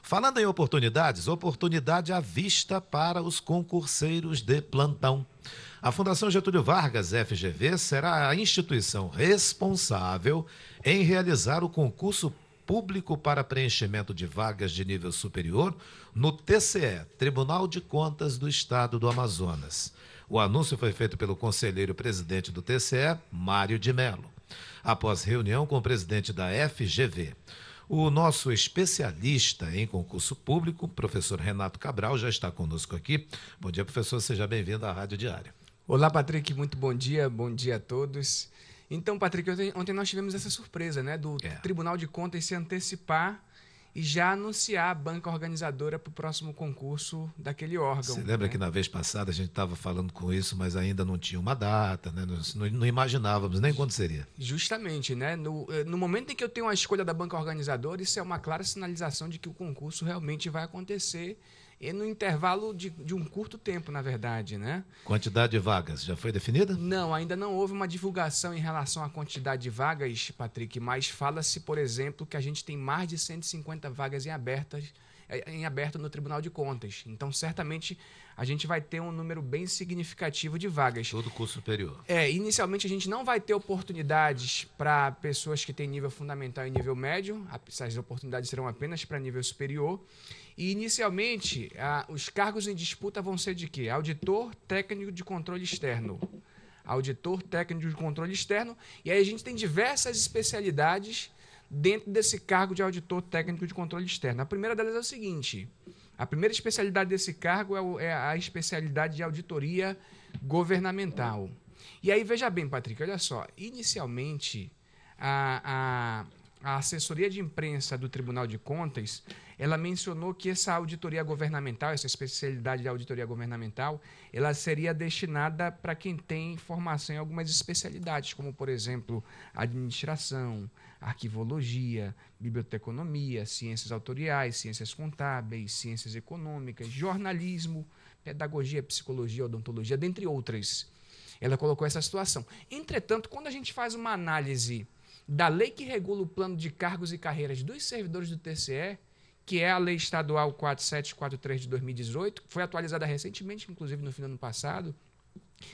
Falando em oportunidades, oportunidade à vista para os concurseiros de plantão. A Fundação Getúlio Vargas, FGV, será a instituição responsável em realizar o concurso público para preenchimento de vagas de nível superior no TCE, Tribunal de Contas do Estado do Amazonas. O anúncio foi feito pelo conselheiro-presidente do TCE, Mário de Mello, após reunião com o presidente da FGV. O nosso especialista em concurso público, professor Renato Cabral, já está conosco aqui. Bom dia, professor, seja bem-vindo à Rádio Diário. Olá, Patrick, muito bom dia a todos. Então, Patrick, ontem nós tivemos essa surpresa, né, do Tribunal de Contas se antecipar e já anunciar a banca organizadora para o próximo concurso daquele órgão. Você lembra, né, que na vez passada a gente estava falando com isso, mas ainda não tinha uma data, né? Não imaginávamos nem quando seria. Justamente, né? No momento em que eu tenho a escolha da banca organizadora, isso é uma clara sinalização de que o concurso realmente vai acontecer e no intervalo de um curto tempo, na verdade, né? Quantidade de vagas já foi definida? Não, ainda não houve uma divulgação em relação à quantidade de vagas, Patrick, mas fala-se, por exemplo, que a gente tem mais de 150 vagas em aberto no Tribunal de Contas. Então, certamente, a gente vai ter um número bem significativo de vagas. Todo curso superior. Inicialmente, a gente não vai ter oportunidades para pessoas que têm nível fundamental e nível médio. Essas oportunidades serão apenas para nível superior. E, inicialmente, os cargos em disputa vão ser de quê? Auditor técnico de controle externo. Auditor técnico de controle externo. E aí a gente tem diversas especialidades dentro desse cargo de auditor técnico de controle externo. A primeira delas é o seguinte: a primeira especialidade desse cargo é a especialidade de auditoria governamental. E aí, veja bem, Patrick, olha só, inicialmente a assessoria de imprensa do Tribunal de Contas, ela mencionou que essa auditoria governamental, essa especialidade de auditoria governamental, ela seria destinada para quem tem formação em algumas especialidades, como, por exemplo, administração, arquivologia, biblioteconomia, ciências autoriais, ciências contábeis, ciências econômicas, jornalismo, pedagogia, psicologia, odontologia, dentre outras. Ela colocou essa situação. Entretanto, quando a gente faz uma análise da lei que regula o plano de cargos e carreiras dos servidores do TCE, que é a Lei Estadual 4743 de 2018, que foi atualizada recentemente, inclusive no fim do ano passado,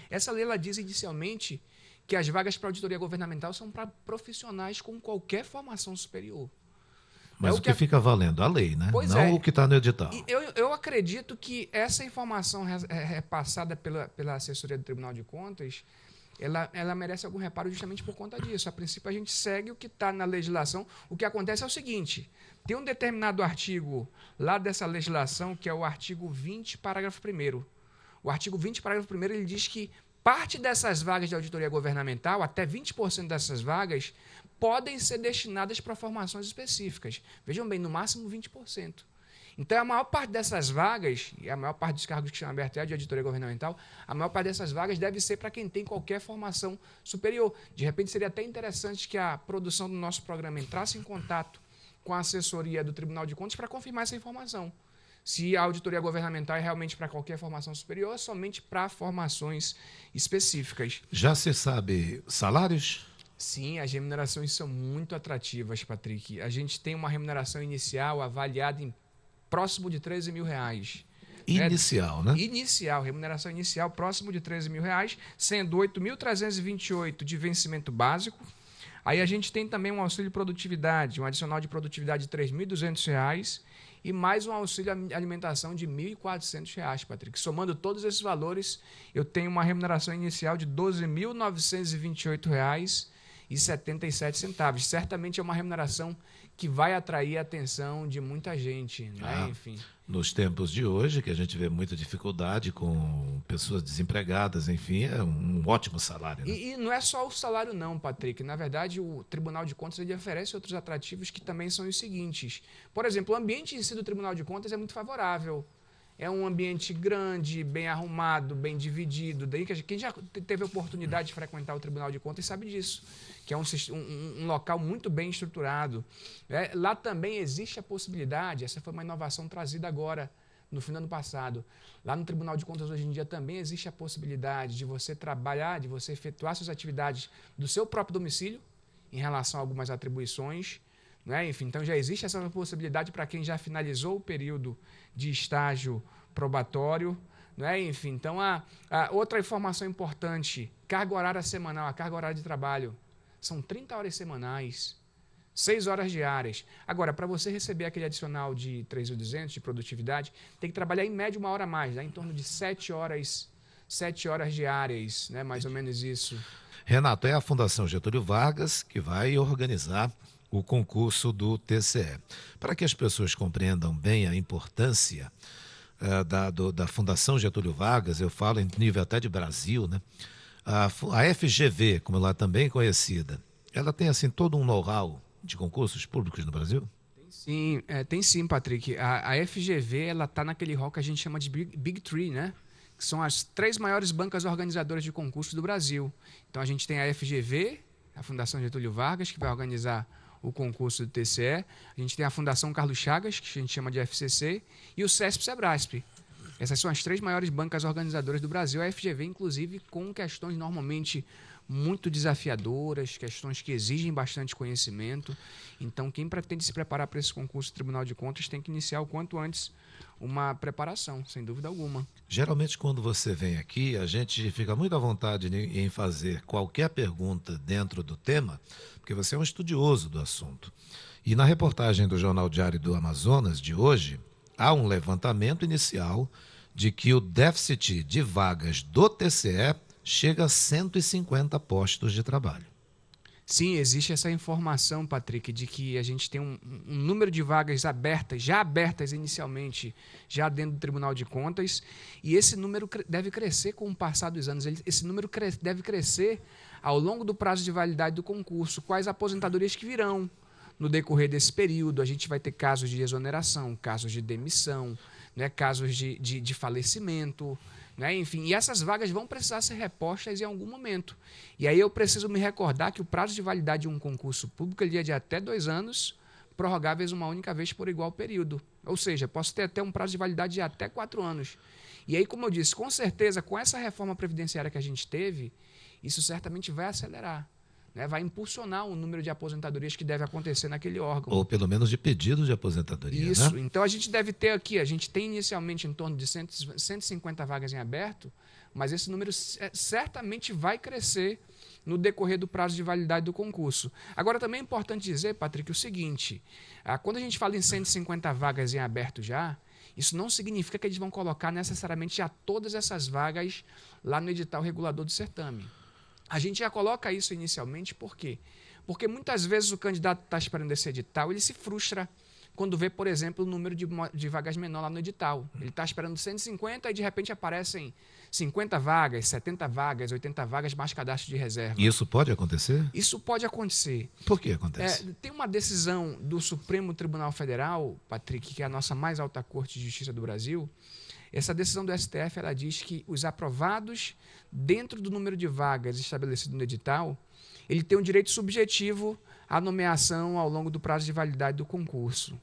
essa lei ela diz inicialmente que as vagas para auditoria governamental são para profissionais com qualquer formação superior. Mas o que fica valendo? A lei, né? Pois não o que está no edital. Eu acredito que essa informação repassada pela assessoria do Tribunal de Contas, ela merece algum reparo justamente por conta disso. A princípio, a gente segue o que está na legislação. O que acontece é o seguinte: tem um determinado artigo lá dessa legislação, que é o artigo 20, parágrafo 1º. O artigo 20, parágrafo 1º, ele diz que parte dessas vagas de auditoria governamental, até 20% dessas vagas, podem ser destinadas para formações específicas. Vejam bem, no máximo 20%. Então, a maior parte dessas vagas, e a maior parte dos cargos que estão abertos é de auditoria governamental, a maior parte dessas vagas deve ser para quem tem qualquer formação superior. De repente, seria até interessante que a produção do nosso programa entrasse em contato com a assessoria do Tribunal de Contas para confirmar essa informação. Se a auditoria governamental é realmente para qualquer formação superior, ou somente para formações específicas. Já se sabe salários? Sim, as remunerações são muito atrativas, Patrick. A gente tem uma remuneração inicial avaliada em próximo de R$13 mil. Inicial, né? Inicial, remuneração inicial próximo de R$13 mil, sendo 8.328 de vencimento básico. Aí a gente tem também um auxílio produtividade, um adicional de produtividade de R$3.200 e mais um auxílio alimentação de R$1.400, Patrick. Somando todos esses valores, eu tenho uma remuneração inicial de R$12.928,77. Certamente é uma remuneração que vai atrair a atenção de muita gente, né? Enfim. Nos tempos de hoje, que a gente vê muita dificuldade com pessoas desempregadas, enfim, é um ótimo salário. Né? E não é só o salário não, Patrick. Na verdade, o Tribunal de Contas ele oferece outros atrativos que também são os seguintes. Por exemplo, o ambiente em si do Tribunal de Contas é muito favorável. É um ambiente grande, bem arrumado, bem dividido. Daí que quem já teve a oportunidade de frequentar o Tribunal de Contas sabe disso, que é um local muito bem estruturado. Lá também existe a possibilidade, essa foi uma inovação trazida agora, no fim do ano passado. Lá no Tribunal de Contas, hoje em dia, também existe a possibilidade de você trabalhar, de você efetuar suas atividades do seu próprio domicílio, em relação a algumas atribuições. né? Enfim, então já existe essa possibilidade para quem já finalizou o período de estágio probatório, né? Enfim, então a outra informação importante, carga horária semanal, a carga horária de trabalho, são 30 horas semanais, 6 horas diárias. Agora, para você receber aquele adicional de 3.200 de produtividade, tem que trabalhar em média 1 hora a mais, né? Em torno de 7 horas diárias, né? Mais ou menos isso. Renato, é a Fundação Getúlio Vargas que vai organizar o concurso do TCE. Para que as pessoas compreendam bem a importância da Fundação Getúlio Vargas, eu falo em nível até de Brasil, né? A FGV, como ela é também conhecida, ela tem assim todo um know-how de concursos públicos no Brasil? Sim, tem sim, Patrick. A FGV, ela está naquele rol que a gente chama de Big Three, né? Que são as 3 maiores bancas organizadoras de concursos do Brasil. Então, a gente tem a FGV, a Fundação Getúlio Vargas, que vai organizar o concurso do TCE. A gente tem a Fundação Carlos Chagas, que a gente chama de FCC, e o CESP-SEBRASP. Essas são as 3 maiores bancas organizadoras do Brasil. A FGV, inclusive, com questões normalmente muito desafiadoras, questões que exigem bastante conhecimento. Então, quem pretende se preparar para esse concurso do Tribunal de Contas tem que iniciar o quanto antes uma preparação, sem dúvida alguma. Geralmente, quando você vem aqui, a gente fica muito à vontade em fazer qualquer pergunta dentro do tema, porque você é um estudioso do assunto. E na reportagem do Jornal Diário do Amazonas de hoje, há um levantamento inicial de que o déficit de vagas do TCE chega a 150 postos de trabalho. Sim, existe essa informação, Patrick, de que a gente tem um número de vagas abertas, já abertas inicialmente, já dentro do Tribunal de Contas, e esse número deve crescer com o passar dos anos. Esse número deve crescer ao longo do prazo de validade do concurso. Quais aposentadorias que virão no decorrer desse período? A gente vai ter casos de exoneração, casos de demissão, né, casos de falecimento, né? Enfim, e essas vagas vão precisar ser repostas em algum momento. E aí eu preciso me recordar que o prazo de validade de um concurso público ele é de até 2 anos, prorrogáveis uma única vez por igual período. Ou seja, posso ter até um prazo de validade de até 4 anos. E aí, como eu disse, com certeza, com essa reforma previdenciária que a gente teve, isso certamente vai acelerar, né? Vai impulsionar o número de aposentadorias que deve acontecer naquele órgão. Ou pelo menos de pedidos de aposentadoria, Isso, né? Então a gente deve ter aqui, a gente tem inicialmente em torno de 150 vagas em aberto, mas esse número certamente vai crescer no decorrer do prazo de validade do concurso. Agora também é importante dizer, Patrick, o seguinte, quando a gente fala em 150 vagas em aberto já, isso não significa que eles vão colocar necessariamente já todas essas vagas lá no edital regulador do certame. A gente já coloca isso inicialmente, por quê? Porque muitas vezes o candidato está esperando esse edital, ele se frustra quando vê, por exemplo, o número de vagas menor lá no edital. Ele está esperando 150 e de repente aparecem 50 vagas, 70 vagas, 80 vagas, mais cadastro de reserva. E isso pode acontecer? Isso pode acontecer. Por que acontece? Tem uma decisão do Supremo Tribunal Federal, Patrick, que é a nossa mais alta corte de justiça do Brasil. Essa decisão do STF ela diz que os aprovados dentro do número de vagas estabelecido no edital, ele tem um direito subjetivo à nomeação ao longo do prazo de validade do concurso.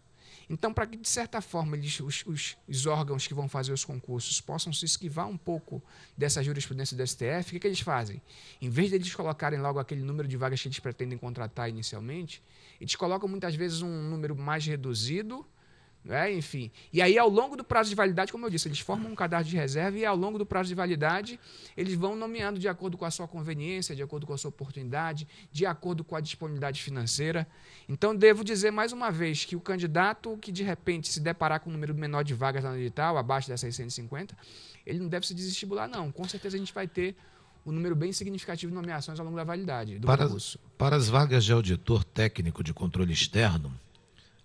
Então, para que, de certa forma, os órgãos que vão fazer os concursos possam se esquivar um pouco dessa jurisprudência do STF, o que eles fazem? Em vez de eles colocarem logo aquele número de vagas que eles pretendem contratar inicialmente, eles colocam muitas vezes um número mais reduzido, enfim. E aí, ao longo do prazo de validade, como eu disse, eles formam um cadastro de reserva e, ao longo do prazo de validade, eles vão nomeando de acordo com a sua conveniência, de acordo com a sua oportunidade, de acordo com a disponibilidade financeira. Então, devo dizer mais uma vez que o candidato que, de repente, se deparar com um número menor de vagas lá no edital, abaixo das 650, ele não deve se desestimular, não. Com certeza a gente vai ter um número bem significativo de nomeações ao longo da validade do concurso. Para as vagas de auditor técnico de controle externo,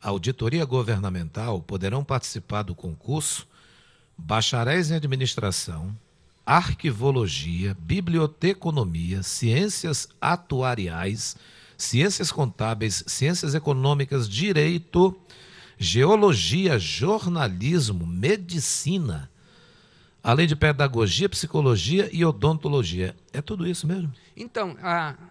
a auditoria governamental poderão participar do concurso bacharéis em administração, arquivologia, biblioteconomia, ciências atuariais, ciências contábeis, ciências econômicas, direito, geologia, jornalismo, medicina, além de pedagogia, psicologia e odontologia. É tudo isso mesmo? Então,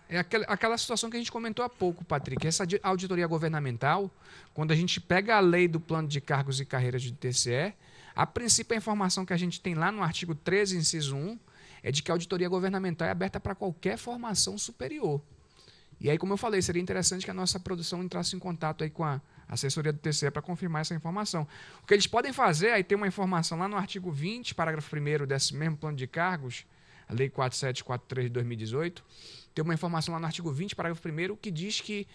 é aquela situação que a gente comentou há pouco, Patrick. Essa auditoria governamental, quando a gente pega a lei do plano de cargos e carreiras do TCE, a princípio a informação que a gente tem lá no artigo 13, inciso 1, é de que a auditoria governamental é aberta para qualquer formação superior. E aí, como eu falei, seria interessante que a nossa produção entrasse em contato aí com a assessoria do TCE para confirmar essa informação. O que eles podem fazer, aí tem uma informação lá no artigo 20, parágrafo 1º desse mesmo plano de cargos, a Lei 4743 de 2018, tem uma informação lá no artigo 20, parágrafo 1º, que diz que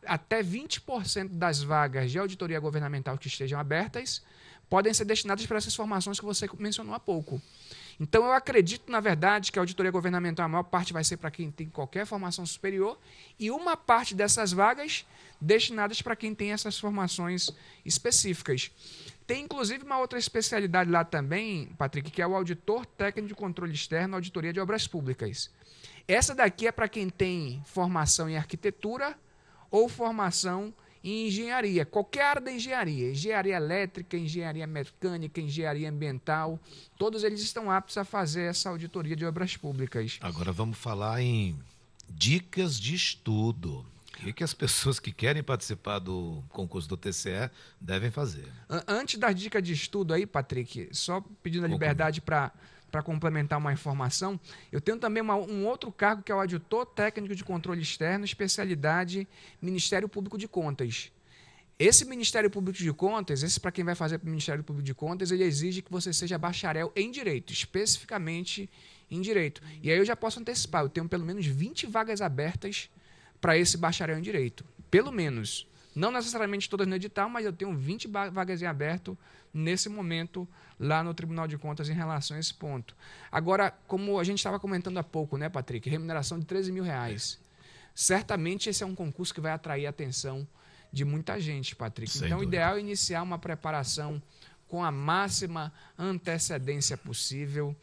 até 20% das vagas de auditoria governamental que estejam abertas podem ser destinadas para essas formações que você mencionou há pouco. Então, eu acredito, na verdade, que a auditoria governamental, a maior parte vai ser para quem tem qualquer formação superior e uma parte dessas vagas destinadas para quem tem essas formações específicas. Tem, inclusive, uma outra especialidade lá também, Patrick, que é o auditor técnico de controle externo, auditoria de obras públicas. Essa daqui é para quem tem formação em arquitetura ou formação em engenharia, qualquer área da engenharia, engenharia elétrica, engenharia mecânica, engenharia ambiental, todos eles estão aptos a fazer essa auditoria de obras públicas. Agora vamos falar em dicas de estudo. O que as pessoas que querem participar do concurso do TCE devem fazer? Antes das dicas de estudo aí, Patrick, só pedindo a liberdade para complementar uma informação, eu tenho também um outro cargo que é o auditor técnico de controle externo, especialidade Ministério Público de Contas. Esse Ministério Público de Contas, esse para quem vai fazer para o Ministério Público de Contas, ele exige que você seja bacharel em Direito, especificamente em Direito. E aí eu já posso antecipar, eu tenho pelo menos 20 vagas abertas para esse bacharel em Direito. Pelo menos. Não necessariamente todas no edital, mas eu tenho 20 vagas em aberto nesse momento lá no Tribunal de Contas em relação a esse ponto. Agora, como a gente estava comentando há pouco, né, Patrick? Remuneração de R$13 mil. Certamente esse é um concurso que vai atrair a atenção de muita gente, Patrick. Sem então, o dúvida. ideal é iniciar uma preparação com a máxima antecedência possível.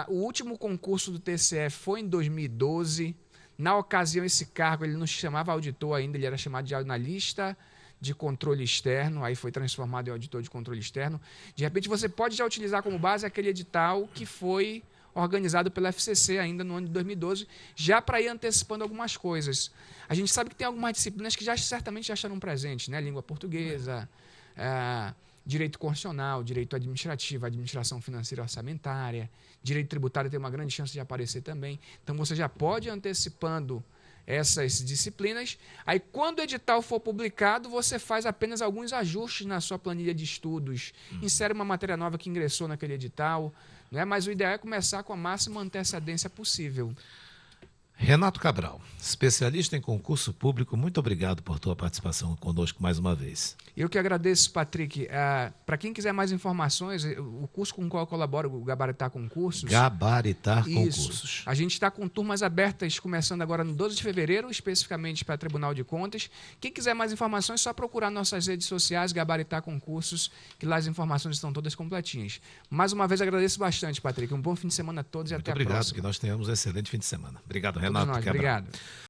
O último concurso do TCE foi em 2012. Na ocasião, esse cargo ele não se chamava auditor ainda, ele era chamado de analista de controle externo, aí foi transformado em auditor de controle externo. De repente, você pode já utilizar como base aquele edital que foi organizado pela FCC ainda no ano de 2012, já para ir antecipando algumas coisas. A gente sabe que tem algumas disciplinas que certamente já estarão presentes, né? Língua portuguesa, direito constitucional, direito administrativo, administração financeira e orçamentária, direito tributário tem uma grande chance de aparecer também. Então, você já pode ir antecipando essas disciplinas. Aí, quando o edital for publicado, você faz apenas alguns ajustes na sua planilha de estudos. Insere uma matéria nova que ingressou naquele edital, né? Mas o ideal é começar com a máxima antecedência possível. Renato Cabral, especialista em concurso público, muito obrigado por tua participação conosco mais uma vez. Eu que agradeço, Patrick. Para quem quiser mais informações, o curso com o qual eu colaboro, o Gabaritar Concursos. Gabaritar Isso. Concursos. A gente está com turmas abertas, começando agora no 12 de fevereiro, especificamente para Tribunal de Contas. Quem quiser mais informações, é só procurar nossas redes sociais, Gabaritar Concursos, que lá as informações estão todas completinhas. Mais uma vez, agradeço bastante, Patrick. Um bom fim de semana a todos e Muito até a obrigado, próxima. que nós tenhamos um excelente fim de semana. Obrigado, Todos Renato nós. Cabral. Obrigado.